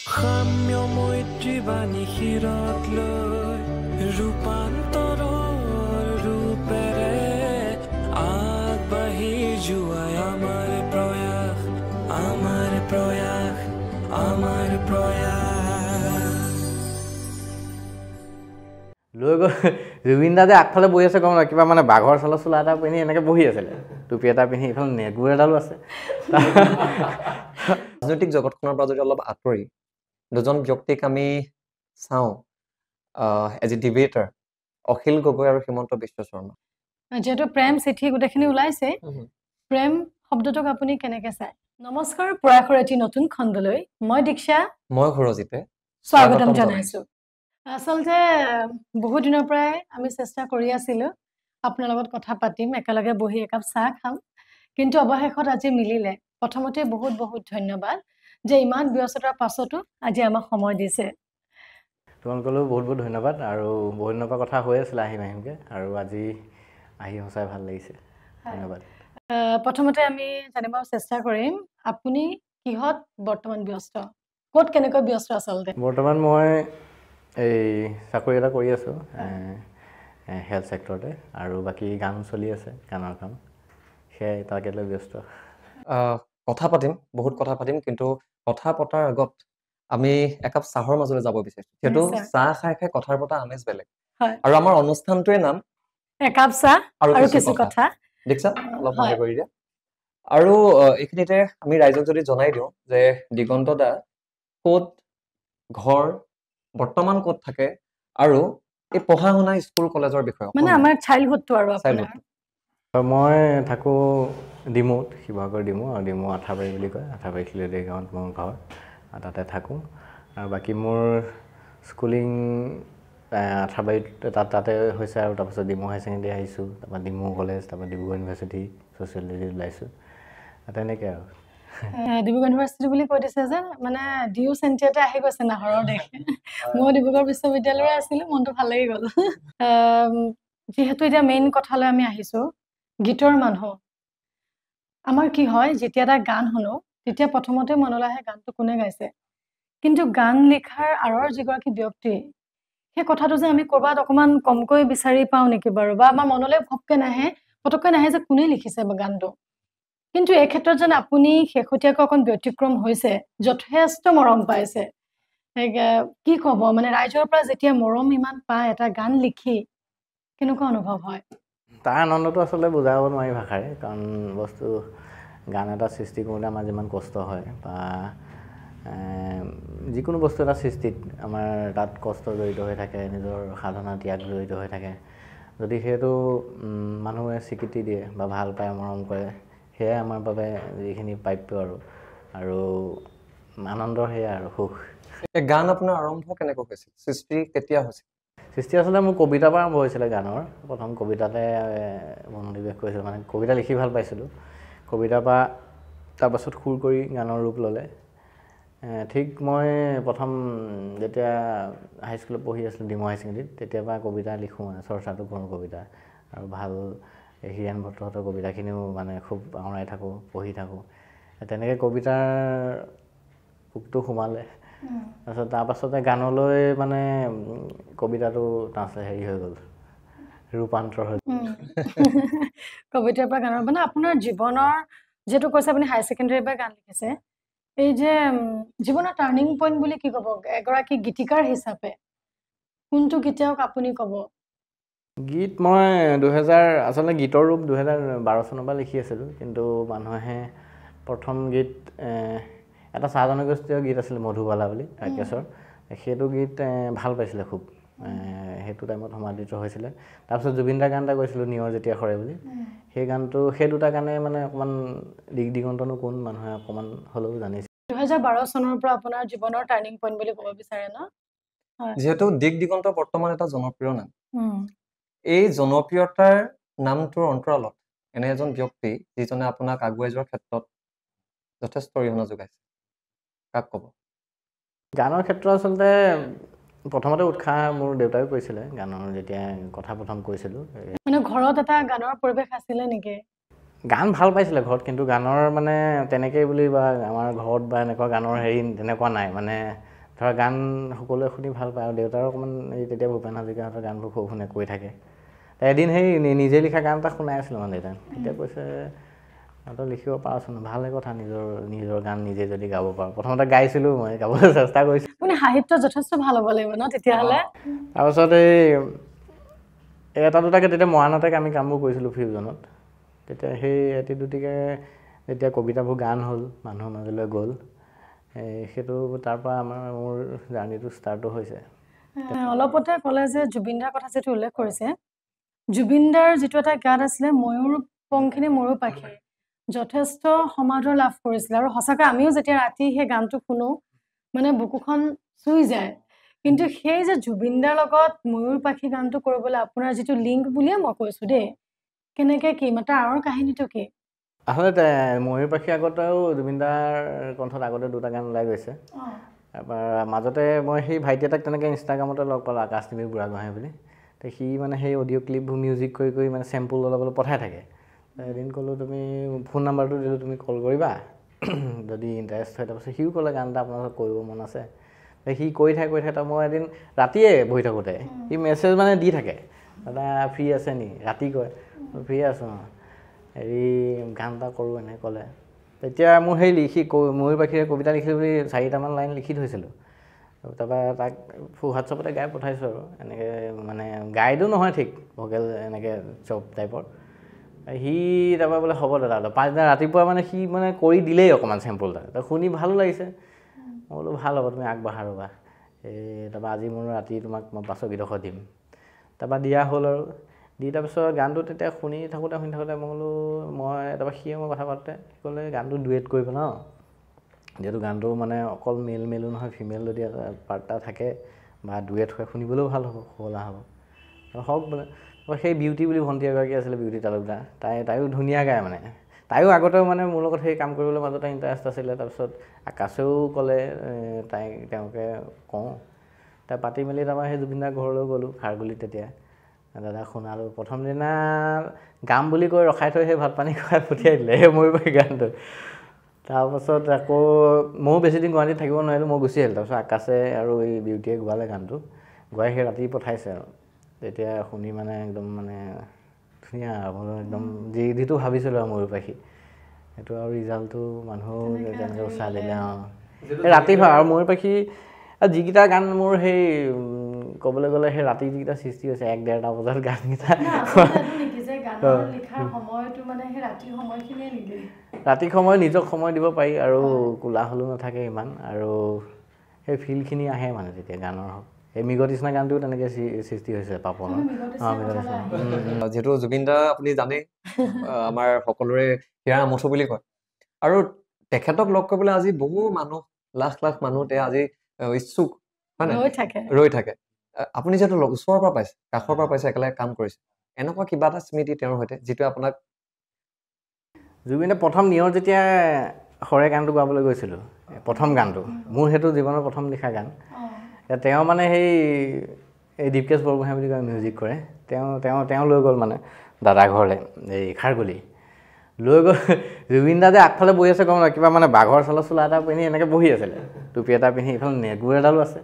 সাম্য মৈত্ৰী বাণী শিৰত লৈ ৰূপান্তৰৰ ৰূপেৰে আগবাঢ়ি যোৱাই আমাৰ প্ৰয়াস, আমাৰ প্ৰয়াস, আমাৰ প্ৰয়াস। লৈ গৈ জুবিন দা যে আগফালে বহি আছে গম নাই, কিবা মানে বাঘৰ চালৰ চোলা এটা পিন্ধি এনেকৈ বহি আছিলে, টুপি এটা পিন্ধি, ইফালে নেগুৰ এডালো আছে। ৰাজনৈতিক জগতখনৰ পৰা যদি অলপ আঁতৰি দুজন ব্যক্তিক আমি চাওঁ as a debater, Akhil Gogoi আৰু হিমন্ত বিশ্ব শৰ্মা। যেহেতু প্ৰেম চিঠি গোটেইখিনি ওলাইছে, প্ৰেম শব্দটোক আপুনি কেনেকে চায়? নমস্কাৰ, প্ৰয়াসৰ এটি নতুন খণ্ডলৈ মই দীক্ষা, মই সুৰজিতে স্বাগতম জনাইছো। আচলতে বহু দিনৰ পৰাই আমি চেষ্টা কৰি আছিলো আপোনাৰ লগত কথা পাতিম, একেলগে বহি একাপ চাহ খাম, কিন্তু অৱশেষত আজি মিলিলে। প্ৰথমতে বহুত বহুত ধন্যবাদ যে ইমান ব্যস্ততাৰ পাছতো আজি আমাক সময় দিছে। তোমালোকলৈও বহুত বহুত ধন্যবাদ, আৰু বহুত দিনৰ পৰা কথা হৈ আছিলে আহিম আহিমকৈ, আৰু আজি আহি সঁচাই ভাল লাগিছে, ধন্যবাদ। প্ৰথমতে আমি জানিব চেষ্টা কৰিম আপুনি কিহত বৰ্তমান ব্যস্ত, ক'ত কেনেকৈ ব্যস্ত? আচলতে বৰ্তমান মই এই চাকৰি এটা কৰি আছোঁ হেল্থ ছেক্টৰতে, আৰু বাকী গান চলি আছে, গানৰ কাম, সেয়াই তাকে লৈ ব্যস্ত। কথা পাতিম, বহুত কথা পাতিম, কিন্তু কথা পতাৰ আগত আমি একাপ চাহৰ মাজলৈ যাব বিচাৰিছোঁ। সেইটো চাহ খাই খাই কথাৰ পতা আমেজ বেলেগ, আৰু আমাৰ অনুষ্ঠানটোৱে নাম একাপ চাহ আৰু কিছু কথা। দীক্ষা অলপ সহায় কৰি দিয়া। আৰু এইখিনিতে আমি ৰাইজক যদি জনাই দিওঁ যে দিগন্ত দা ক'ত ঘৰ, বৰ্তমান ক'ত থাকে, আৰু এই পঢ়া শুনা স্কুল কলেজৰ বিষয়ে মানে আমাৰ চাইল্ডহুডটো আৰু আপোনাৰ। মই থাকোঁ ডিমৌত, শিৱসাগৰ ডিমৌ, আৰু ডিমৌ আঠাবাৰী বুলি কয়, আঠাবাৰী খিলদী গাঁৱত মোৰ ঘৰ, তাতে থাকোঁ। আৰু বাকী মোৰ স্কুলিং আঠাবাৰীত তাতে হৈছে, আৰু তাৰপাছত ডিমৌ হায়াৰ ছেকেণ্ডেৰী আহিছোঁ, তাৰপৰা ডিমৌ কলেজ, তাৰপৰা ডিব্ৰুগড় ইউনিভাৰ্চিটি ছ'চিয়লজি ওলাইছোঁ, তেনেকৈ আৰু। ডিব্ৰুগড় ইউনিভাৰ্চিটি বুলি কৈ দিছে যে মানে ডিউ চেণ্টিয়াতে আহি গৈছে নাহৰৰ দেশ। মই ডিব্ৰুগড় বিশ্ববিদ্যালয়ৰে আছিলোঁ, মনটো ভাল লাগি গ'ল। যিহেতু এতিয়া মেইন কথালৈ আমি আহিছোঁ, গীতৰ মানুহ আমাৰ কি হয়, যেতিয়া এটা গান শুনো তেতিয়া প্ৰথমতে মনলৈ আহে গানটো কোনে গাইছে, কিন্তু গান লিখাৰ আঁৰৰ যিগৰাকী ব্যক্তি, সেই কথাটো যে আমি ক'ৰবাত অকণমান কমকৈ বিচাৰি পাওঁ নেকি বাৰু, বা আমাৰ মনলৈ ঘপকৈ নাহে, পটককৈ নাহে যে কোনে লিখিছে গানটো। কিন্তু এই ক্ষেত্ৰত যেন আপুনি শেহতীয়াকৈ অকণ ব্যতিক্ৰম হৈছে, যথেষ্ট মৰম পাইছে। কি ক'ব, মানে ৰাইজৰ পৰা যেতিয়া মৰম ইমান পায় এটা গান লিখি, কেনেকুৱা অনুভৱ হয়? তাৰ আনন্দটো আচলতে বুজাব নোৱাৰি ভাষাৰে, কাৰণ বস্তু গান এটা সৃষ্টি কৰোঁতে আমাৰ যিমান কষ্ট হয়, বা যিকোনো বস্তু এটা সৃষ্টিত আমাৰ তাত কষ্ট জড়িত হৈ থাকে, নিজৰ সাধনা ত্যাগ জড়িত হৈ থাকে। যদি সেইটো মানুহে স্বীকৃতি দিয়ে বা ভাল পায়, মৰম কৰে, সেয়াই আমাৰ বাবে যিখিনি প্ৰাপ্য আৰু আনন্দৰ সেয়াই আৰু সুখ। এই গান আপোনাৰ আৰম্ভ কেনেকৈ হৈছিল, সৃষ্টি কেতিয়া হৈছিল? সৃষ্টি আচলতে মোৰ কবিতাৰ পৰা আৰম্ভ হৈছিলে গানৰ। প্ৰথম কবিতাতে মনোনিৱেশ কৰিছিলোঁ, মানে কবিতা লিখি ভাল পাইছিলোঁ। কবিতাৰ পৰা তাৰপাছত সুৰ কৰি গানৰ ৰূপ ল'লে। ঠিক মই প্ৰথম যেতিয়া হাইস্কুলত পঢ়ি আছিলোঁ ডিমৌ হায়াৰ ছেকেণ্ডেৰীত, তেতিয়াৰ পৰা কবিতা লিখোঁ, চৰ্চাটো কৰোঁ কবিতা, আৰু ভাল হীৰেণ ভট্টহঁতৰ কবিতাখিনিও মানে খুব আওৰাই থাকোঁ, পঢ়ি থাকোঁ। তেনেকৈ কবিতাৰ পোকটো সোমালে। তাৰপাছতে গানলৈ মানে কবিতাটো হেৰি হৈ গ'ল, ৰূপান্তৰ হৈ গ'ল। কবিতাৰ পৰা গানৰ, মানে আপোনাৰ জীৱনৰ যিহেতু কৈছে আপুনি হায়াৰ ছেকেণ্ডেৰীৰ পৰা গান লিখিছে, এই যে জীৱনৰ টাৰ্ণিং পইণ্ট বুলি কি ক'ব এগৰাকী গীতিকাৰ হিচাপে, কোনটো গীতক আপুনি ক'ব? গীত মই আচলতে গীতৰ ৰূপ 2012 চনৰ পৰা লিখি আছিলোঁ, কিন্তু মানুহে প্ৰথম গীত এটা চাহ জনগোষ্ঠীয় গীত আছিলে মধুবালা বুলি, ৰাকেশৰ, সেইটো গীত ভাল পাইছিলে খুব, সেইটো টাইমত সমাদৃত হৈছিলে। তাৰপিছত জুবিন দাৰ গান এটা কৈছিলোঁ নিয়ৰ যেতিয়া সৰে বুলি, সেই গানটো, সেই দুটা গানে মানে অকণমান দিগন্তনো কোন মানুহে অকণমান হ'লেও জানিছে। 2012 চনৰ পৰা আপোনাৰ জীৱনৰ টাৰ্ণিং পইণ্ট বুলি ক'ব বিচাৰে ন? যিহেতু দিগন্ত বৰ্তমান এটা জনপ্ৰিয় নাম, এই জনপ্ৰিয়তাৰ নামটোৰ অন্তৰালত এনে এজন ব্যক্তি যিজনে আপোনাক আগুৱাই যোৱাৰ ক্ষেত্ৰত যথেষ্ট অৰিহণা যোগাইছে, কাক ক'ব? গানৰ ক্ষেত্ৰত আচলতে প্ৰথমতে উৎসাহ মোৰ দেউতাই কৈছিলে, গানৰ যেতিয়া কথা প্ৰথম কৈছিলোঁ। মানে ঘৰত এটা গানৰ পৰিৱেশ আছিলে নেকি? গান ভাল পাইছিলে ঘৰত, কিন্তু গানৰ মানে তেনেকেই বুলি বা আমাৰ ঘৰত বা এনেকুৱা গানৰ হেৰি তেনেকুৱা নাই, মানে ধৰা গান সকলোৱে শুনি ভাল পায় আৰু দেউতাৰো অকণমান এই তেতিয়া ভূপেন হাজৰিকাহঁতৰ গানবোৰ খুব শুনে কৈ থাকে এদিন সেই নিজে লিখা গান এটা শুনাই আছিলোঁ মানে দেউতাই তেতিয়া কৈছে তই লিখিব পাৰচোন ভালে কথা নিজৰ গান নিজে যদি গাব পাৰোঁ প্ৰথমতে গাইছিলোঁ মই গাবলৈ চেষ্টা কৰিছোঁ মানে সাহিত্য যথেষ্ট ভাল হ'ব লাগিব ন তেতিয়াহ'লে তাৰপাছত এটা দুটাকৈ তেতিয়া মৰাণতে আমি কামবোৰ কৰিছিলোঁ ফিউজনত তেতিয়া সেই এটি দুটিকৈ যেতিয়া কবিতাবোৰ গান হ'ল মানুহৰ মাজলৈ গ'ল সেইটো তাৰ পৰা মোৰ জাৰ্ণিটো ষ্টাৰ্টো হৈছে অলপতে ক'লে যে জুবিনদাৰ কথা যিটো উল্লেখ কৰিছে জুবিনদাৰ যিটো এটা গান আছিলে ময়ূৰ পংখিনী ময়ূৰ পাখি যথেষ্ট সমাদৰ লাভ কৰিছিলে আৰু সঁচাকৈ আমিও যেতিয়া ৰাতি সেই গানটো শুনো মানে বুকুখন চুই যায় কিন্তু সেই যে জুবিনদাৰ লগত ময়ূৰ পাখি গানটো কৰিবলৈ আপোনাৰ যিটো লিংক বুলিয়ে মই কৈছোঁ দেই কেনেকৈ কি তাৰ আঁৰৰ কাহিনীটো কি আচলতে ময়ূৰ পাখি আগতেও জুবিনদাৰ কণ্ঠত আগতে দুটা গান ওলাই গৈছে তাৰপৰা মাজতে মই সেই ভাইটি এটাক তেনেকৈ ইনষ্টাগ্ৰামতে লগ পালোঁ আকাশ নিবিৰ বুঢ়াগোহাঁই বুলি তো সি মানে সেই অডিঅ' ক্লিপবোৰ মিউজিক কৰি মানে চেম্পুল অলপ পঠাই থাকে এদিন ক'লোঁ তুমি ফোন নাম্বাৰটো দিলোঁ তুমি কল কৰিবা যদি ইণ্টাৰেষ্ট হয় তাৰপাছত সিও ক'লে গান এটা আপোনাৰ ওচৰত কৰিব মন আছে সি কৈ থাকে তো মই এদিন ৰাতিয়ে বহি থাকোঁতে সি মেছেজ মানে দি থাকে দাদা ফ্ৰী আছে নি ৰাতি কয় ফ্ৰী আছোঁ হেৰি গান এটা কৰোঁ এনেকৈ ক'লে তেতিয়া মোৰ সেই ময়ূৰ পাখিৰে কবিতা লিখিলোঁ বুলি 4টামান লাইন লিখি থৈছিলোঁ তাৰপৰা তাক হোৱাটছআপতে গাই পঠাইছোঁ আৰু এনেকৈ মানে গাইডো নহয় ঠিক ভকেল এনেকৈ চব টাইপৰ সি তাৰপৰা বোলে হ'ব দাদা পাঁচদিনা ৰাতিপুৱা মানে সি মানে কৰি দিলেই অকণমান চেম্পুল এটা শুনি ভালো লাগিছে মই বোলো ভাল হ'ব তুমি আগবাঢ়া ৰ'বা তাৰপৰা আজি মোৰ ৰাতি তোমাক মই 500 দিম তাৰপৰা দিয়া হ'ল আৰু দি তাৰপিছত গানটো তেতিয়া শুনি থাকোঁতে মই বোলো তাৰপৰা সিয়ে মই কথা পাতোঁতে কি ক'লে গানটো ডুৱেট কৰিব ন যিহেতু গানটো মানে অকল মেলো নহয় ফিমেল যদি পাৰ্ট এটা থাকে বা ডুৱেট হয় শুনিবলৈও ভাল হ'ব শুৱলা হ'ব হওক বোলে সেই বিউটি বুলি ভণ্টি এগৰাকী আছিলে বিউটি তালুকদাৰ তাইও ধুনীয়া গায় মানে তাইও আগতেও মানে মোৰ লগত সেই কাম কৰিবলৈ মাজতে ইণ্টাৰেষ্ট আছিলে তাৰপিছত আকাশেও ক'লে তেওঁলোকে কওঁ তাই পাতি মেলি তাৰপৰা সেই জুবিনদাৰ ঘৰলৈ গ'লোঁ খাৰগুলিত তেতিয়া দাদা শুনালোঁ প্ৰথম দিনা গাম বুলি কৈ ৰখাই থৈ সেই ভাত পানী খুৱাই পঠিয়াই দিলে সেই ময়ূৰ পাখি গানটো তাৰপাছত আকৌ ময়ো বেছিদিন গুৱাহাটীত থাকিব নোৱাৰিলোঁ মই গুচি আহিলোঁ তাৰপিছত আকাশে আৰু এই বিউটিয়ে গোৱালে গানটো গোৱাই সেই ৰাতি পঠাইছে আৰু তেতিয়া শুনি মানে একদম মানে ধুনীয়া একদম যিটো ভাবিছিলোঁ আৰু ময়ূৰ পাখি সেইটো আৰু ৰিজাল্টটো মানুহো তেনেকৈ উৎসাহ দিলে ৰাতি আৰু ময়ূৰ পাখি যিকেইটা গান মোৰ সেই ক'বলৈ গ'লে সেই ৰাতি যিকেইটা সৃষ্টি হৈছে 1-1.5টা বজাত গানকেইটা ৰাতি সময় নিজক সময় দিব পাৰি আৰু কোলাহলো নাথাকে ইমান আৰু সেই ফিলখিনি আহে মানে তেতিয়া গানৰ হওক এই মৃগতৃষ্ণা গানটোও তেনেকৈ সৃষ্টি হৈছে পাপনৰ যিহেতু জুবিনদা আপুনি জানেই আমাৰ সকলোৰে হিয়াৰ আমঠু বুলি কয় আৰু তেখেতক লগ কৰিবলৈ আজি বহু মানুহ লাখ মানুহ আজি ইচ্ছুক হয় নাই ৰৈ থাকে আপুনি যিহেতু ওচৰৰ পৰা পাইছে কাষৰ পৰা পাইছে একেলগে কাম কৰিছে এনেকুৱা কিবা এটা স্মৃতি তেওঁৰ সৈতে যিটো আপোনাক জুবিনে প্ৰথম নিয়ৰ যেতিয়া হৰে গানটো গাবলৈ গৈছিলোঁ প্ৰথম গানটো মোৰ সেইটো জীৱনৰ প্ৰথম লিখা গান তেওঁ মানে সেই দীপকেশ বৰগোহাঁই বুলি কয় মিউজিক কৰে তেওঁ লৈ গ'ল মানে দাদা ঘৰলৈ এই খাৰগুলি লৈ গ'ল জুবিনদা যে আগফালে বহি আছে গম কিবা মানে বাঘৰ চালৰ চোলা এটা পিন্ধি এনেকৈ বহি আছিলে টুপি এটা পিন্ধি ইফালে নেগুৰ এডালো আছে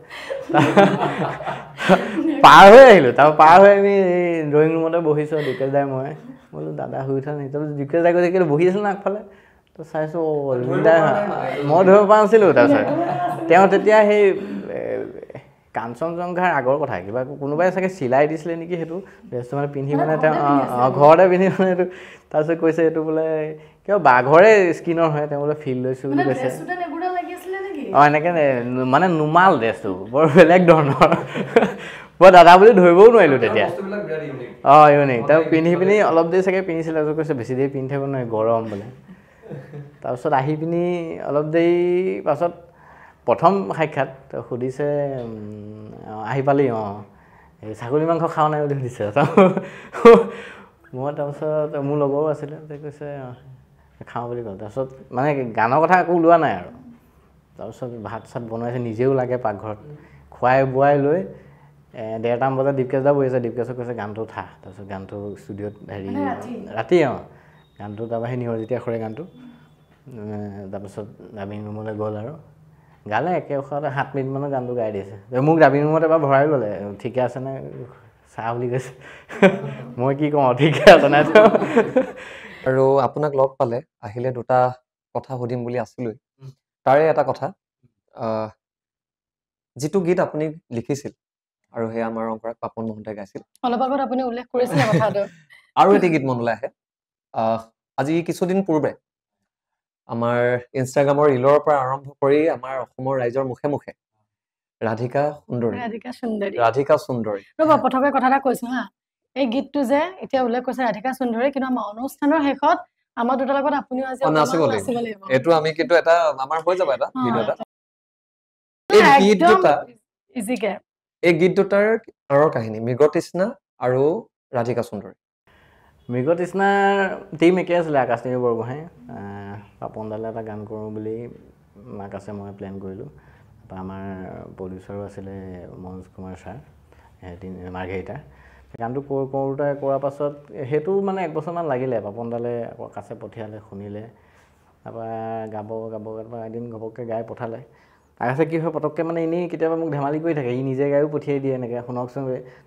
পাৰ হৈ আহিলোঁ তাৰপৰা পাৰ হৈ আমি এই ড্ৰয়িং ৰুমতে বহিছোঁ দীপকেশ দাই মই বোলো দাদা শুই উঠা নাই তাৰপিছত দীপকেশ দাই কৈছে কিন্তু বহি আছিল না আগফালে তো চাইছোঁ জুবিনদাই মই ধৰিব পৰা নাছিলোঁ তাৰপিছত তেওঁ তেতিয়া সেই কাঞ্চনজংঘাৰ আগৰ কথা কিবা কোনোবাই চাগে চিলাই দিছিলে নেকি সেইটো ড্ৰেছটো মানে পিন্ধি মানে তেওঁ ঘৰতে পিন্ধি মানে এইটো তাৰপিছত কৈছে এইটো বোলে কিবা বাঘৰে স্কিনৰ হয় তেওঁ বোলে ফিল লৈছোঁ বুলি কৈছে এনেকৈ মানে নুমাল ড্ৰেছটো বৰ বেলেগ ধৰণৰ মই দাদা বুলি ধৰিবও নোৱাৰিলোঁ তেতিয়া ইউনিক তেওঁ পিন্ধি অলপ দেৰি চাগে পিন্ধিছিলে তাৰপিছত কৈছে বেছি দেৰি পিন্ধি থাকিব নোৱাৰি গৰম বোলে তাৰপিছত আহি পিনি অলপ দেৰি পাছত প্ৰথম সাক্ষাৎ সুধিছে আহি পালি এই ছাগলী মাংস খাওঁ নাই বুলি সুধিছে মই তাৰপিছত মোৰ লগৰো আছিলে কৈছে খাওঁ বুলি ক'লে তাৰপিছত মানে গানৰ কথা একো ওলোৱা নাই আৰু তাৰপিছত ভাত চাত বনাইছে নিজেও লাগে পাকঘৰত খুৱাই বোৱাই লৈ 1:30মান বজাত দীপকেশ দা বহি আছে দীপকেশক কৈছে গানটো উঠা তাৰপিছত গানটো ষ্টুডিঅ'ত হেৰি ৰাতি গানটো তাৰপৰা সেই নিয়ৰ যেতিয়া খৰে গানটো তাৰপিছত ডাবিং ৰুমলৈ গ'ল আৰু গালে একে উশাহতে 7 মিনিটমানৰ গানটো গাই দিছে মোক ডাবিং ৰুমত এবাৰ ভৰাই ল'লে ঠিকে আছে নে চাহ বুলি কৈছে মই কি কওঁ ঠিকে আছে নাই আৰু আপোনাক লগ পালে আহিলে দুটা কথা সুধিম বুলি আছিলোই তাৰে এটা কথা যিটো গীত আপুনি লিখিছিল আৰু হে আমাৰ অংকুৰাক পাপন মহন্তে গাইছিল অলপ আগত আপুনি উল্লেখ কৰিছিলে কথাটো আৰু এটা গীত মনলৈ আহে আজি কিছুদিন পূৰ্বে আমাৰ ইনষ্টাগ্ৰামৰ ৰিলৰ পৰা আৰম্ভ কৰি আমাৰ অসমৰ ৰাইজৰ মুখে মুখে ৰাধিকা সুন্দৰী ৰ'ব প্ৰথমে কথা এটা কৈছো হা এই গীতটো যে এতিয়া উল্লেখ কৰিছে ৰাধিকা সুন্দৰী কিন্তু আমাৰ অনুষ্ঠানৰ শেষত আমাৰ দুটাৰ লগত আপুনিও আজি নাচিব লাগিব এইটো আমি কিন্তু এটা আমাৰ হৈ যাব এটা ভিডিঅ' এটা এই গীত দুটাৰ আঁৰৰ কাহিনী মৃগতৃষ্ণা আৰু ৰাধিকা সুন্দৰী মৃগতৃষ্ণাৰ টিম একে আছিলে আকাশনীল বৰগোহাঁই পাপন দালে এটা গান কৰোঁ বুলি আকাশে মই প্লেন কৰিলোঁ তাৰপৰা আমাৰ প্ৰডিউচাৰো আছিলে মনোজ কুমাৰ ছাৰ মাৰ্ঘেৰিটা গানটো কৰোঁতে কৰাৰ পাছত সেইটো মানে 1 বছৰমান লাগিলে পাপন দালে আকাশে পঠিয়ালে শুনিলে তাৰপৰা গাব এদিন ঘপককৈ গাই পঠালে আকাশে কি হয় পটককৈ মানে এনেই কেতিয়াবা মোক ধেমালি কৰি থাকে ই নিজে গায়ো পঠিয়াই দিয়ে এনেকৈ শুনকচোন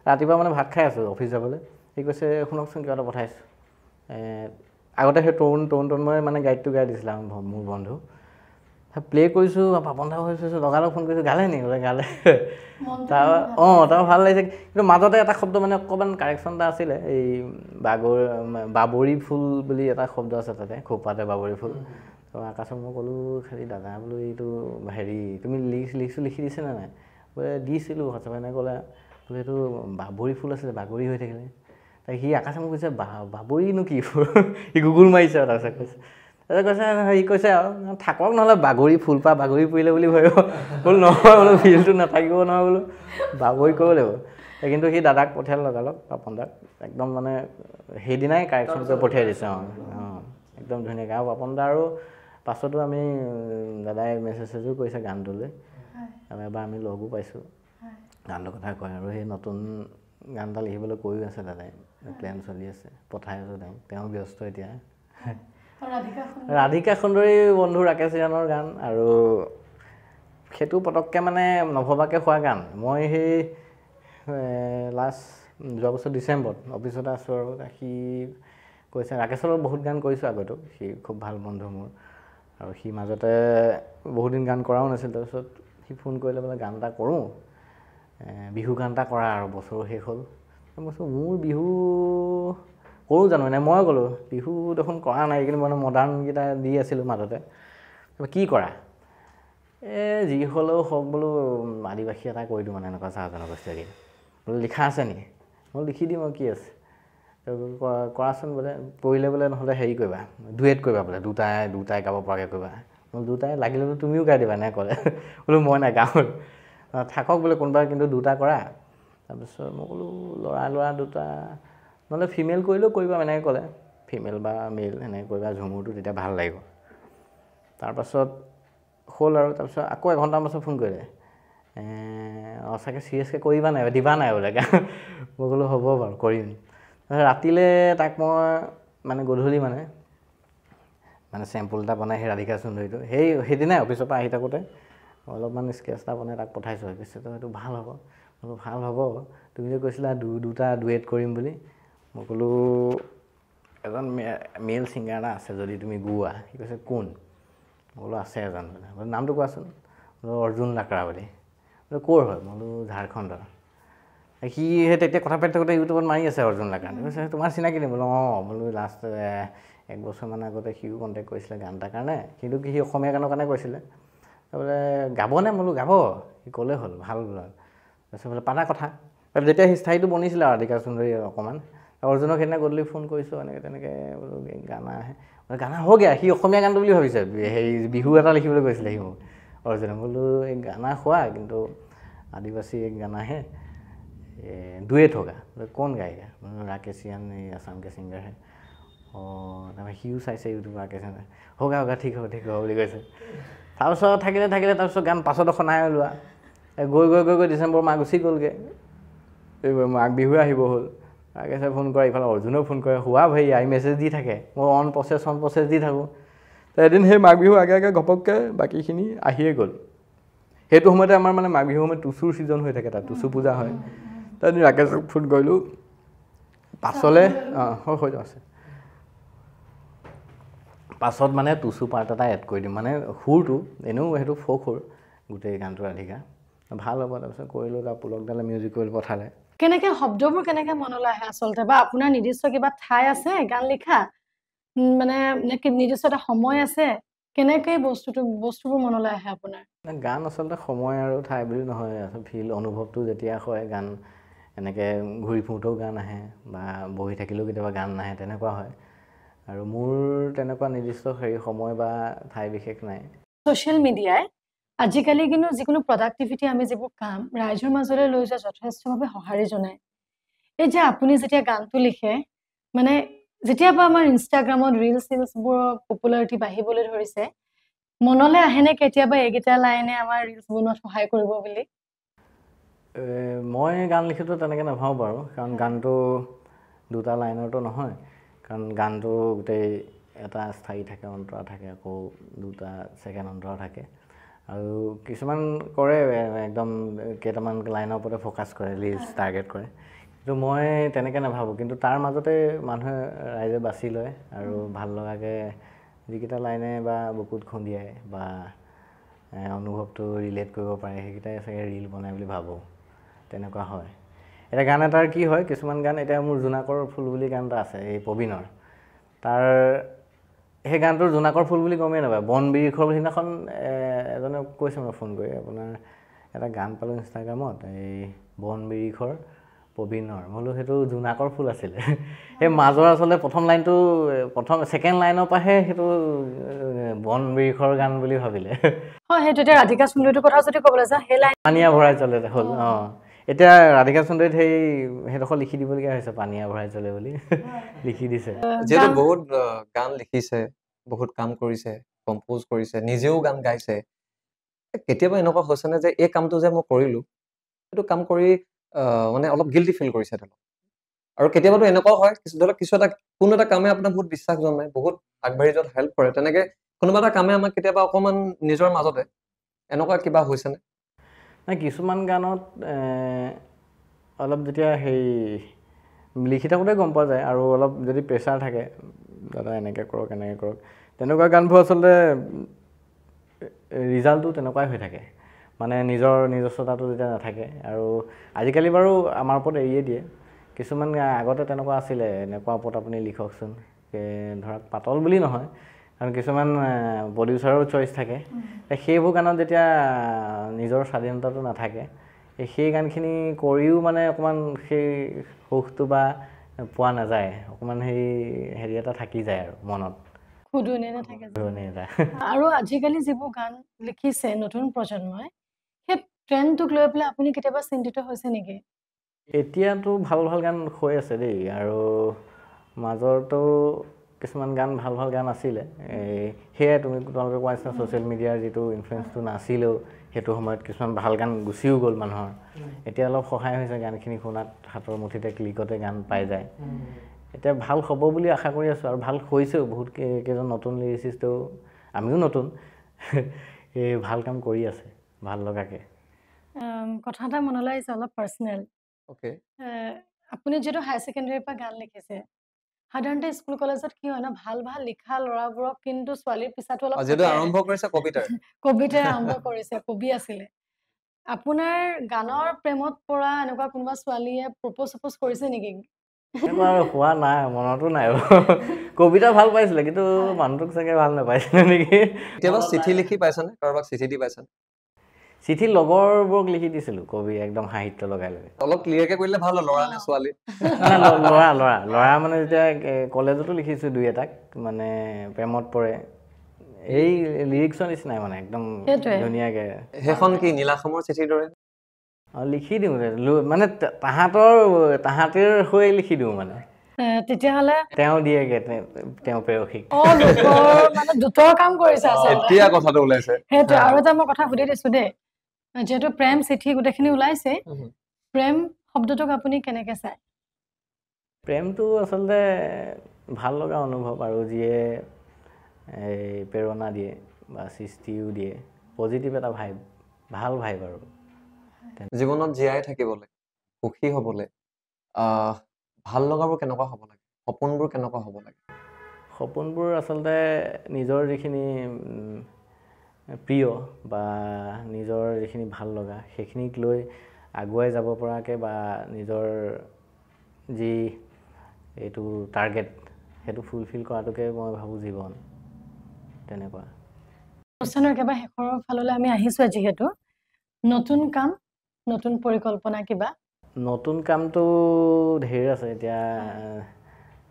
ৰাতিপুৱা মানে ভাত খাই আছোঁ অফিচ যাবলৈ সি কৈছে শুনকচোন কিবা এটা পঠাইছোঁ আগতে সেই তৰুণ মই মানে গাইডটো গাই দিছিলে মোৰ বন্ধু প্লে কৰিছোঁ পাপন দা হৈছোঁ লগালগ ফোন কৰিছোঁ গালে নি বোলে গালে তাৰ ভাল লাগিছে কিন্তু মাজতে এটা শব্দ মানে অকণমান কাৰেকশ্যন এটা আছিলে এই বাবৰি ফুল বুলি এটা শব্দ আছে তাতে খোপাতে বাবৰি ফুল আকাশক মই ক'লোঁ খালি দাদা বোলো এইটো হেৰি তুমি লিখি দিছেনে নাই বোলে দিছিলোঁ সঁচাকৈ এনেকৈ ক'লে বোলে এইটো বাবৰি ফুল আছিলে বাগৰি হৈ থাকিলে তাই সি আকাশে মোক কৈছে বাবৰিনো কি সি গুগল মাৰিছে আৰু তাৰপিছত কৈছে হেৰি কৈছে আৰু থাকক নহ'লে বাগৰি ফুল পৰা বাগৰি পৰিলে বুলি ভাবিব বোলো নহয় বোলো ফিলটো নাথাকিব নহয় বোলো বাগৰি কৰিব লাগিব কিন্তু সি দাদাক পঠিয়ালে লগালগ পাপন দাক একদম মানে সেইদিনাই কাৰেকশ্যন কৰি পঠিয়াই দিছে একদম ধুনীয়াকৈ আৰু পাপন দা আৰু পাছতো আমি দাদাই মেছেজো কৰিছে গানটোলৈ আৰু এবাৰ আমি লগো পাইছোঁ গানটোৰ কথা কয় আৰু সেই নতুন গান এটা লিখিবলৈ কৈও আছে দাদাই প্লেন চলি আছে পঠাই আছোঁ তেওঁ ব্যস্ত এতিয়া ৰাধিকা সুন্দৰী বন্ধু ৰাকেশ জানৰ গান আৰু সেইটো পটককৈ মানে নভবাকৈ হোৱা গান মই সেই লাষ্ট যোৱা বছৰ ডিচেম্বৰত অফিচতে আছোঁ আৰু সি কৈছে ৰাকেশৰ বহুত গান কৰিছোঁ আগতো সি খুব ভাল বন্ধু মোৰ আৰু সি মাজতে বহুত দিন গান কৰাও নাছিল তাৰপিছত সি ফোন কৰিলে বোলে গান এটা কৰোঁ বিহু গান এটা কৰা আৰু বছৰো শেষ হ'ল মই কৈছোঁ মোৰ বিহু কৰোঁ জানো মানে মই ক'লোঁ বিহু দেখোন কৰা নাই কিন্তু মানে মডাৰ্ণকেইটা দি আছিলোঁ মাজতে কি কৰা যি হ'লেও হওক বোলো আদিবাসী এটা কৰি দিওঁ মানে এনেকুৱা চাহ জনগোষ্ঠীয় বোলো লিখা আছে নেকি মই লিখি দিম আৰু কি আছে কৰাচোন বোলে পৰিলে বোলে নহ'লে হেৰি কৰিবা ডুৱেট কৰিবা বোলে দুটাই গাব পৰাকৈ কৰিবা বোলো দুটাই লাগিলে বোলো তুমিও গাই দিবা নে ক'লে বোলো মই নাগাওঁ থাকক বোলে কোনোবা কিন্তু দুটা কৰা তাৰপিছত মই ক'লোঁ ল'ৰা দুটা নহ'লে ফিমেল কৰিলেও কৰিবা এনেকৈ ক'লে ফিমেল বা মেল এনেকৈ কৰিবা ঝুমুৰটো তেতিয়া ভাল লাগিব তাৰপাছত হ'ল আৰু তাৰপিছত আকৌ এঘণ্টামান পাছত ফোন কৰিলে চাগে চিৰিয়াছকৈ কৰিবা নাই দিবা নাই বোলে মই ক'লোঁ হ'ব বাৰু কৰিম ৰাতিলৈ তাক মই মানে গধূলি মানে চেম্পুল এটা বনাই সেই ৰাধিকা সুন্দৰীটো সেইদিনাই অফিচৰ পৰা আহি থাকোঁতে অলপমান স্কেচ এটা বনাই তাক পঠাইছোঁ পিছত সেইটো ভাল হ'ব বোলো ভাল হ'ব তুমি যে কৈছিলা দুটা ডুৱেট কৰিম বুলি মই ক'লোঁ এজন মেল ছিংগাৰ এটা আছে যদি তুমি গোৱা সি কৈছে কোন মই বোলো আছে এজন নামটো কোৱাচোন বোলো অৰ্জুন লাকৰা বুলি বোলো ক'ৰ হয় মই বোলো ঝাৰখণ্ডৰ সি সেই তেতিয়া কথা পাতি থাকোঁতে ইউটিউবত মাৰি আছে অৰ্জুন লাকৰা কৈছে তোমাৰ চিনাকি নি বোলো বোলো লাষ্ট 1 বছৰমান আগতে সিও কণ্টেক্ট কৰিছিলে গান এটাৰ কাৰণে কিন্তু সি অসমীয়া গানৰ কাৰণে কৈছিলে বোলে গাবনে বোলো গাব সি ক'লে হ'ল ভাল বোলে তাৰপিছত বোলে পাতা কথা যেতিয়া সি স্থায়ীটো বনিছিলে আৰু ৰাধিকা সুন্দৰী অকণমান অৰ্জুনক সেইদিনা গধূলি ফোন কৰিছোঁ এনেকৈ তেনেকৈ বোলো গানা আহে গানা হৈ গৈ সি অসমীয়া গানটো বুলি ভাবিছে হেৰি বিহু এটা লিখিবলৈ কৈছিলে সি মোক অৰ্জুনে বোলো এই গানা খোৱা কিন্তু আদিবাসী গানা হে ডুৱেট হোগা বোলে কোন গায়িকা ৰাকেশিয়ান এই আসাম কে ছিংগাৰ হে তাৰপৰা সিও চাইছে ইউটিউব ৰাকেশিয়ান হোগা ঠিক হ'ব বুলি কৈছে তাৰপিছত থাকিলে তাৰপিছত গান পাছত এখন নাই ওলোৱা গৈ ডিচেম্বৰ মাহ গুচি গ'লগৈ মাঘ বিহু আহিব হ'ল ৰাকেশে ফোন কৰে ইফালে অৰ্জুনেও ফোন কৰে হোৱা ভাই আই মেছেজ দি থাকে মই অন প্ৰচেছ দি থাকোঁ এদিন সেই মাঘ বিহু আগে ঘপককৈ বাকীখিনি আহিয়ে গ'ল সেইটো সময়তে আমাৰ মানে মাঘ বিহুৰ সময়ত টুচুৰ ছিজন হৈ থাকে, তাত টুচু পূজা হয়। তাত ৰাকেশক ফোন কৰিলোঁ, পাছলৈ হৈ যাব আছে, পাছত মানে টুচু পাৰ্ট এটা এড কৰি দিম, মানে সুৰটো এনেও সেইটো ফ'ক সুৰ গোটেই গানটো ৰাধিকা, ভাল হ'ব। তাৰপিছত কৰিলোঁ, তাৰ পুলকদালে মিউজিক কৰি পঠালে। কেনেকৈ শব্দবোৰ কেনেকৈ মনলৈ আহে আচলতে, বা আপোনাৰ নিৰ্দিষ্ট কিবা ঠাই আছে গান লিখা, মানে নিৰ্দিষ্ট এটা সময় আছে, কেনেকৈ বস্তুবোৰ মনলৈ আহে আপোনাৰ? গান আচলতে সময় আৰু ঠাই বুলি নহয়, ফিল অনুভৱটো যেতিয়া হয়, গান এনেকৈ ঘূৰি ফুৰোঁতেও গান আহে বা বহি থাকিলেও কেতিয়াবা গান নাহে, তেনেকুৱা হয়। আৰু মোৰ তেনেকুৱা নিৰ্দিষ্ট সময় বা ঠাই বিশেষ নাই। ছ'চিয়েল মিডিয়াই আজিকালি কিন্তু যিকোনো প্ৰডাক্টিভিটি আমি যিবোৰ কাম ৰাইজৰ মাজলৈ লৈ যোৱা যথেষ্টভাৱে সঁহাৰি জনায়। এই যে আপুনি যেতিয়া গানটো লিখে, মানে যেতিয়াবা আমাৰ ইনষ্টাগ্ৰামত ৰিলছবোৰৰ পপুলাৰিটি বাঢ়িবলৈ ধৰিছে, মনলৈ আহেনে কেতিয়াবা এইকেইটা লাইনে আমাৰ ৰিলছ বনোৱাত সহায় কৰিব বুলি? মই গান লিখোঁতো তেনেকৈ নাভাবোঁ বাৰু, কাৰণ গানটো দুটা লাইনৰটো নহয়, কাৰণ গানটো গোটেই এটা স্থায়ী থাকে, অন্তৰা থাকে, আকৌ দুটা ছেকেণ্ড অন্তৰা থাকে। আৰু কিছুমান কৰে একদম কেইটামান লাইনৰ ওপৰতে ফ'কাছ কৰে, লিৰিক্স টাৰ্গেট কৰে, কিন্তু মই তেনেকৈ নাভাবোঁ। কিন্তু তাৰ মাজতে মানুহে ৰাইজে বাছি লয় আৰু ভাল লগাকৈ যিকেইটা লাইনে বা বুকুত খুন্দিয়াই বা অনুভৱটো ৰিলেট কৰিব পাৰে, সেইকেইটাই চাগে ৰিল বনাই বুলি ভাবোঁ, তেনেকুৱা হয়। এতিয়া গান এটাৰ কি হয়, কিছুমান গান, এতিয়া মোৰ জোনাকৰ ফুল বুলি গান এটা আছে এই প্ৰবীণৰ, তাৰ সেই গানটোৰ জোনাকৰ ফুল বুলি গমেই নাপায়, বন বিৰিখৰ সিদিনাখন এজনে কৈছে মই ফোন কৰি, আপোনাৰ এটা গান পালোঁ ইনষ্টাগ্ৰামত, এই বন বিৰিখৰ প্ৰবীণৰ, মই বোলো সেইটো জোনাকৰ ফুল আছিলে। সেই মাজৰ আচলতে প্ৰথম লাইনটো, ছেকেণ্ড লাইনৰ পৰাহে সেইটো বন বিৰিখৰ গান বুলি ভাবিলে। হয়, সেইটো এতিয়া ৰাধিকা সুন্দৰীটোৰ কথা যদি ক'বলৈ যাওঁ, সেই লাইন পানীয়া ভৰাই চলে হ'ল। এতিয়া ৰাধিকা সুন্দৰীত সেইডোখৰ লিখি দিবলগীয়া হৈছে, পানীয়া ভৰাই চলে বুলি লিখি দিছে। যিহেতু বহুত গান লিখিছে, বহুত কাম কৰিছে, কম্প'জ কৰিছে, নিজেও গান গাইছে, কেতিয়াবা এনেকুৱা হৈছেনে যে এই কামটো যে মই কৰিলোঁ, সেইটো কাম কৰি মানে অলপ গিল্টি ফিল কৰিছে ধৰক? আৰু কেতিয়াবাতো এনেকুৱাও হয়, ধৰক কোনো এটা কামে আপোনাক বহুত বিশ্বাস জনায়, বহুত আগবাঢ়ি যোৱাত হেল্প কৰে, তেনেকৈ কোনোবা এটা কামে আমাক কেতিয়াবা অকণমান নিজৰ মাজতে এনেকুৱা কিবা হৈছেনে? নাই, কিছুমান গানত অলপ যেতিয়া লিখি থাকোঁতে গম পোৱা যায়, আৰু অলপ যদি প্ৰেছাৰ থাকে, দাদা এনেকৈ কৰক এনেকৈ কৰক, তেনেকুৱা গানবোৰ আচলতে ৰিজাল্টটো তেনেকুৱাই হৈ থাকে, মানে নিজস্বতাটো যেতিয়া নাথাকে। আৰু আজিকালি বাৰু আমাৰ ওপৰত এৰিয়ে দিয়ে, কিছুমান আগতে তেনেকুৱা আছিলে, এনেকুৱা ওপৰত আপুনি লিখকচোন, ধৰক পাতল বুলি নহয়, কাৰণ কিছুমান প্ৰডিউচাৰৰ চইচ থাকে, সেইবোৰ গানত যেতিয়া নিজৰ স্বাধীনতাটো নাথাকে, সেই গানখিনি কৰিও মানে অকণমান সেই সুখটো বা পোৱা নাযায়, অকণমান হেৰি এটা থাকি যায় আৰু মনত, খুদুনি নাথাকে। এটা। আৰু আজিকালি যিবোৰ গান লিখিছে নতুন প্ৰজন্মই, সেই ট্ৰেণ্ডটোক লৈ পেলাই আপুনি কেতিয়াবা চিন্তিত হৈছে নেকি? এতিয়াতো ভাল ভাল গান হৈ আছে দেই, আৰু মাজৰতো কিছুমান গান ভাল ভাল গান আছিলে, সেয়াই তোমালোকে কোৱা নিচিনা ছ'চিয়েল মিডিয়াৰ যিটো ইনফ্লুৱেঞ্চটো নাছিলেও, সেইটো সময়ত কিছুমান ভাল গান গুচিও গ'ল মানুহৰ। এতিয়া অলপ সহায় হৈছে গানখিনি শুনাত, হাতৰ মুঠিতে ক্লিকতে গান পাই যায়। এতিয়া ভাল হ'ব বুলি আশা কৰি আছোঁ, আৰু ভাল হৈছেও, বহুত কেইজন নতুন লিৰিচিষ্টেও, আমিও নতুন, ভাল কাম কৰি আছে ভাল লগাকৈ। কথা এটা মনলৈ আহিছে, অলপ পাৰ্চনেল। আপুনি যিহেতু হায়াৰ ছেকেণ্ডেৰীৰ পৰা গান লিখিছে, সাধাৰণতে স্কুল কলেজত কি হয় ন, ভাল ভাল লিখা ল'ৰাবোৰক কিন্তু ছোৱালীৰ পিছাটো অলপ আৰম্ভ কৰিছে কবিতাৰে আৰম্ভ কৰিছে, কবি আছিলে। আপোনাৰ গানৰ প্ৰেমত পৰা এনেকুৱা কোনোবা ছোৱালীয়ে প্ৰপ'জ কৰিছে নেকি? হোৱা নাই, মনতো নাই। কবিতা ভাল পাইছিলে, কিন্তু মানুহটোক চাগে ভাল নাপাইছিলে নেকি। কেতিয়াবা চিঠি লিখি পাইছেনে, কাৰোবাক চিঠি দি পাইছেনে? চিঠি লগৰবোৰক লিখি দিছিলোঁ, কবি একদম সাহিত্য লগাই লগাই। অলপ ক্লিয়াৰকৈ কৰিলে ভাল, ল'ৰা নে ছোৱালী? ল'ৰা মানে যেতিয়া কলেজতো লিখিছোঁ দুই এটাক, মানে প্ৰেমত পৰে, এই লিৰিক্সৰ নিচিনাই মানে একদম ধুনীয়াকৈ। সেইখন কি নীলাসমৰ চিঠিৰ দৰে? লিখি দিওঁ, মানে তাহাঁতৰ হৈ লিখি দিওঁ মানে। তেতিয়াহ'লে তেওঁ দিয়েগে, তেওঁ প্ৰেয়সীক। মানে দুটৰ কাম কৰিছে এতিয়া কথাটো ওলাইছে। সেইটোৱে। আৰু এটা মই কথা সুধি দিছোঁ দেই, যিহেতু প্ৰেম চিঠি গোটেইখিনি ওলাইছে, প্ৰেম শব্দটোক আপুনি কেনেকৈ চায়? প্ৰেমটো আচলতে ভাল লগা অনুভৱ, আৰু যিয়ে প্ৰেৰণা দিয়ে বা সৃষ্টিও দিয়ে, পজিটিভ এটা ভাইব ভাল ভাই বাৰু জীৱনত জীয়াই থাকিবলৈ সুখী হ'বলৈ ভাল লগাবোৰ কেনেকুৱা হ'ব লাগে সপোনবোৰ কেনেকুৱা হ'ব লাগে সপোনবোৰ আচলতে নিজৰ যিখিনি প্ৰিয় বা নিজৰ যিখিনি ভাল লগা সেইখিনিক লৈ আগুৱাই যাব পৰাকৈ বা নিজৰ যি এইটো টাৰ্গেট সেইটো ফুলফিল কৰাটোকে মই ভাবোঁ জীৱন তেনেকুৱা অনুষ্ঠানৰ একেবাৰে শেষৰ ফাললৈ আমি আহিছোঁ যিহেতু নতুন কাম নতুন পৰিকল্পনা কিবা নতুন কামটো ঢেৰ আছে এতিয়া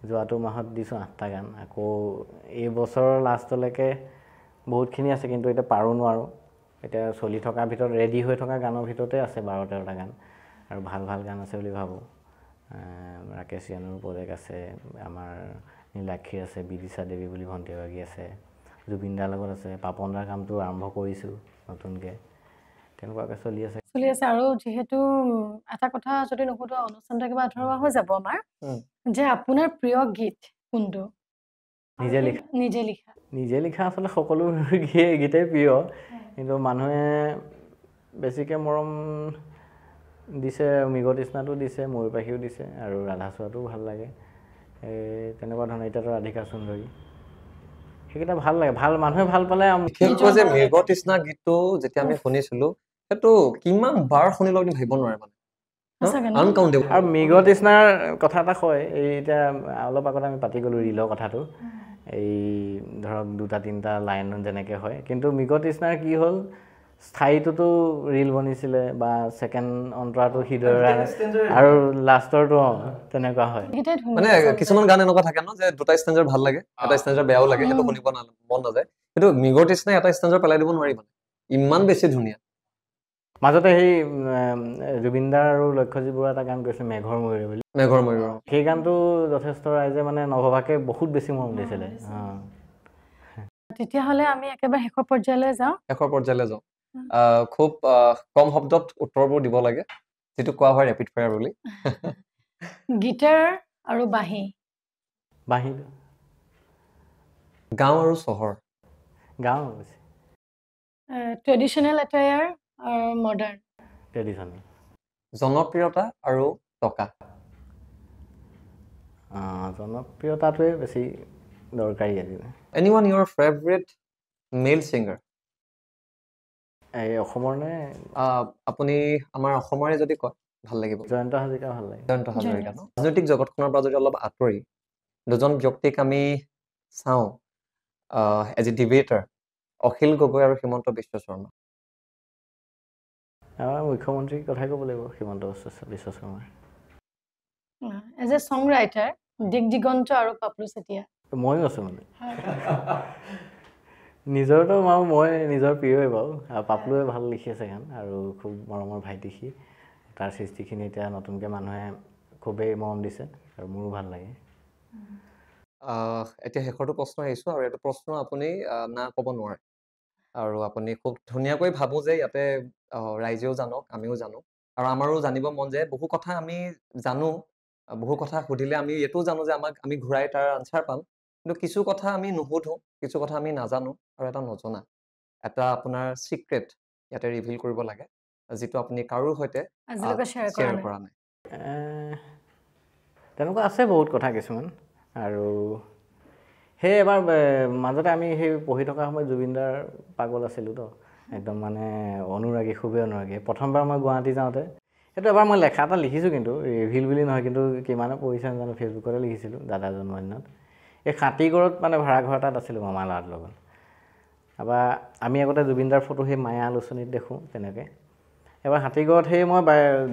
যোৱাটো মাহত দিছোঁ 8টা গান আকৌ এই বছৰৰ লাষ্টলৈকে বহুতখিনি আছে কিন্তু এতিয়া পাৰোঁ নোৱাৰোঁ এতিয়া চলি থকাৰ ভিতৰত ৰেডি হৈ থকা গানৰ ভিতৰতে আছে 12-13টা গান আৰু ভাল ভাল গান আছে বুলি ভাবোঁ ৰাকেশ য়ানুৰ প্ৰজেক্ট আছে আমাৰ নীলাক্ষীৰ আছে বিদিশা দেৱী বুলি ভণ্টি এগৰাকী আছে জুবিন দাৰ লগত আছে পাপন দাৰ কামটো আৰম্ভ কৰিছোঁ নতুনকৈ তেনেকুৱাকৈ চলি আছে আৰু যিহেতু এটা কথা যদি নুসুধো অনুষ্ঠানটো কিবা আধৰুৱা হৈ যাব আমাৰ যে আপোনাৰ প্ৰিয় গীত কোনটো নিজে লিখা আচলতে সকলো গীতেই প্ৰিয় কিন্তু মানুহে বেছিকৈ মৰম দিছে মৃগতৃষ্ণাটো দিছে ময়ূৰপাখীও দিছে আৰু ৰাধাচূড়াটোও ভাল লাগে তেনেকুৱা ধৰণৰ এতিয়াতো ৰাধিকা সুন্দৰী সেইকেইটা ভাল লাগে ভাল মানুহে ভাল পালে বিশেষকৈ যে মৃগতৃষ্ণা গীতটো যেতিয়া আমি শুনিছিলোঁ সেইটো কিমান বাৰ শুনিলো আপুনি ভাবিব নোৱাৰে মানে আৰু মৃগতৃষ্ণাৰ কথা এটা কয় এই এতিয়া অলপ আগতে আমি পাতি গ'লোঁ ৰীলৰ কথাটো এই ধৰক 2-3টা লাইন যেনেকৈ হয় কিন্তু মৃগতৃষ্ণাৰ কি হ'ল স্থায়ীটোতো ৰীল বনিছিলে বা ছেকেণ্ড অন্তৰাটো হৃদয়ৰা আৰু লাষ্টৰটো তেনেকুৱা হয় মানে কিছুমান গান এনেকুৱা থাকে ন যে 2টা ষ্টেঞ্জাৰ ভাল লাগে এটা ষ্টেঞ্জাৰ বেয়াও লাগে সেইটো শুনিব মন নাযায় কিন্তু মৃগতৃষ্ণাই এটা ষ্টেঞ্জাৰ পেলাই দিব নোৱাৰি মানে ইমান বেছি ধুনীয়া মাজতে সেই জুবিন দাৰ আৰু লক্ষ্যজিৎ বৰুৱা এটা গান কৈছিলে মেঘৰ ময়ূৰে বুলি সেই গানটো যথেষ্ট ৰাইজে মানে নভবাকে বহুত বেছি মৰম দিছিলে তেতিয়াহ'লে আমি একেবাৰে শেষৰ পৰ্যায়লৈ যাওঁ খুব কম শব্দত উত্তৰবোৰ দিব লাগে যিটো কোৱা হয় ৰেপিড ফায়াৰ বুলি গিটাৰ আৰু বাঁহী গাঁও আৰু চহৰ গাঁও ট্ৰেডিশ্যনেল এটায়াৰ আৰু মডাৰ্ণ ট্ৰেডিশ্যনেল জনপ্ৰিয়তা আৰু টকা জনপ্ৰিয়তাটোৱে বেছি দৰকাৰী আজিকালি এনিৱান ইউৰ ফেভৰেট মেল ছিংগাৰ এই অসমৰ নে আপুনি আমাৰ অসমৰে যদি কয় ভাল লাগিব জয়ন্ত হাজৰিকা ভাল লাগে ৰাজনৈতিক জগতখনৰ পৰা যদি অলপ আঁতৰি দুজন ব্যক্তিক আমি চাওঁ as a debater Akhil Gogoi আৰু হিমন্ত বিশ্ব শৰ্মা আমাৰ মুখ্যমন্ত্ৰীৰ কথাই ক'ব লাগিব Himanta Biswa Sarma as a song writer দিগ দিগন্ত আৰু পাপলু চেতিয়া ময়ো আছোঁ মানে নিজৰতো মই নিজৰ প্ৰিয়ই বাৰু আৰু পাপলুৱে ভাল লিখি আছে গান আৰু খুব মৰমৰ ভাইটি সি তাৰ সৃষ্টিখিনি এতিয়া নতুনকৈ মানুহে খুবেই মৰম দিছে আৰু মোৰো ভাল লাগে এতিয়া শেষৰটো প্ৰশ্ন আহিছোঁ আৰু এইটো প্ৰশ্ন আপুনি না ক'ব নোৱাৰে আৰু আপুনি খুব ধুনীয়াকৈ ভাবোঁ যে ইয়াতে ৰাইজেও জানক আমিও জানো আৰু আমাৰো জানিব মন যায় বহু কথা আমি জানো বহু কথা সুধিলে আমি এইটোও জানো যে আমি ঘূৰাই তাৰ আনচাৰ পাম কিন্তু কিছু কথা আমি নুসুধো কিছু কথা আমি নাজানো আৰু এটা নজনা এটা আপোনাৰ চিক্ৰেট ইয়াতে ৰিভিল কৰিব লাগে যিটো আপুনি কাৰোৰ সৈতে শ্বেয়াৰ কৰা নাই তেনেকুৱা আছে বহুত কথা কিছুমান আৰু সেই এবাৰ মাজতে আমি সেই পঢ়ি থকা সময়ত জুবিনদাৰ পাগল আছিলোঁ তো একদম মানে অনুৰাগী খুবেই অনুৰাগী প্ৰথমবাৰ মই গুৱাহাটী যাওঁতে সেইটো এবাৰ মই লেখা এটা লিখিছোঁ কিন্তু ৰিভিল বুলি নহয় কিন্তু কিমানে পঢ়িছে নাজানো ফেচবুকতে লিখিছিলোঁ দাদা জন্মদিনত এই খাটিগড়ত মানে ভাড়াঘৰ এটাত আছিলোঁ মামা ল'ৰাৰ লগত তাৰপৰা আমি আগতে জুবিনদাৰ ফটো সেই মায়া আলোচনীত দেখোঁ তেনেকৈ এবাৰ হাতীগড়ত সেই মই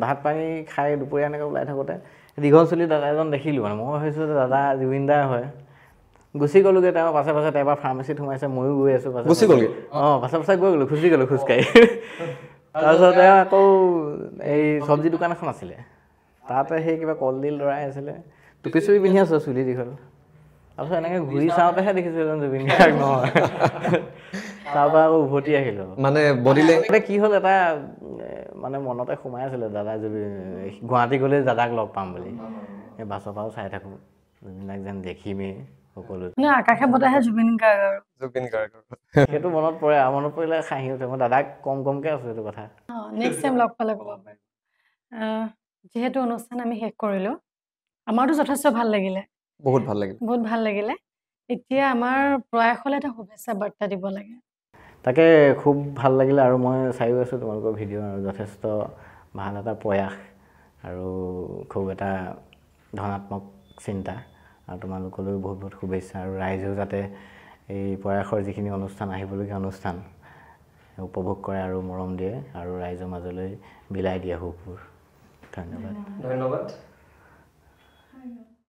ভাত পানী খাই দুপৰীয়া এনেকৈ ওলাই থাকোঁতে দীঘল চুলি দাদা এজন দেখিলোঁ মানে মই ভাবিছোঁ যে দাদা জুবিনদাৰ হয় গুচি গ'লোগৈ তেওঁ পাছে পাছে এবাৰ ফাৰ্মাচীত সোমাইছে ময়ো গৈ আছোঁ পাছে পাছে গৈ গ'লোঁ খোজকাঢ়ি তাৰপিছতে আকৌ এই চব্জি দোকান এখন আছিলে তাতে সেই কিবা কলডিল লৰাই আছিলে টুপি চুপি পিন্ধি আছোঁ চুলি দীঘল তাৰপিছত এনেকৈ ঘূৰি চাওঁতেহে দেখিছোঁ এজন জুবিন গাৰ্গ নহয় তাৰপৰা আকৌ উভতি আহিলোঁ মানে বডিলে কি হ'ল এটা মানে মনতে সোমাই আছিলে দাদা জুবিন গুৱাহাটী গ'লে দাদাক লগ পাম বুলি এই বাছৰ পৰাও চাই থাকোঁ জুবিনদাক যেন দেখিমেই সকলো মানে আকাশে বতাহে জুবিন গাৰ্গ আৰু জুবিন গাৰ্গ সেইটো মনত পৰে আৰু মনত পৰিলে হাঁহি উঠে মই দাদাক কমকৈ আছোঁ সেইটো কথা নেক্সট টাইম লগ পালে ক'ব যিহেতু অনুষ্ঠান আমি শেষ কৰিলোঁ আমাৰতো যথেষ্ট ভাল লাগিলে বহুত ভাল লাগিলে এতিয়া আমাৰ প্ৰয়াসলৈ এটা শুভেচ্ছা বাৰ্তা দিব লাগে তাকে খুব ভাল লাগিলে আৰু মই চাইও আছোঁ তোমালোকৰ ভিডিঅ' আৰু যথেষ্ট ভাল এটা প্ৰয়াস আৰু খুব এটা ধনাত্মক চিন্তা আৰু তোমালোকলৈও বহুত বহুত শুভেচ্ছা আৰু ৰাইজেও যাতে এই প্ৰয়াসৰ যিখিনি অনুষ্ঠান আহিবলগীয়া অনুষ্ঠান উপভোগ কৰে আৰু মৰম দিয়ে আৰু ৰাইজৰ মাজলৈ বিলাই দিয়ে সুখবোৰ ধন্যবাদ